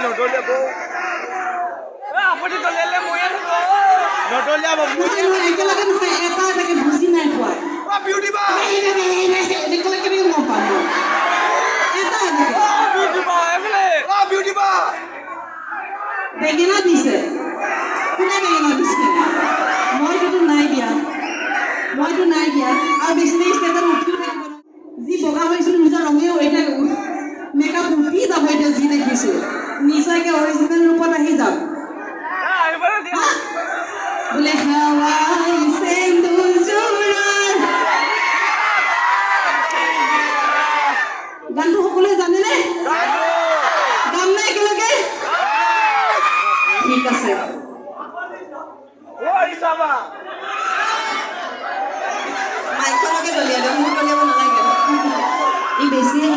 নটলীয়া বৌ আপুনি দলিয়ালে ময়ে নটলীয়া বাবু একেলগে নহয় এটা এটাকে বুজি নাই পোৱা বিউটি বা এনেকুৱাকে গম পাম এটা বিউটি বা এফালে বিউটি বা বেঙেনা দিছে কোনে বেঙেনা দিছে মইতো নাই দিয়া আৰু বেছি দেৰি ষ্টেজত উঠিও থাকিব যি বগা হৈছিলোঁ নিজৰ ৰঙেও এতিয়া মেকআপ উঠি যাব এতিয়া যি দেখিছোঁ নিচাকে অৰিজিনেল ৰূপত আহি যাম বোলে হাৱাই সেন্দুৰ জোৰাৰ গানটো সকলোৱে জানেনে গাম নাই একেলগে ঠিক আছে মাইকখনকে দলিয়াই দিয়ক মোক দলিয়াব নালাগে ই বেছিয়ে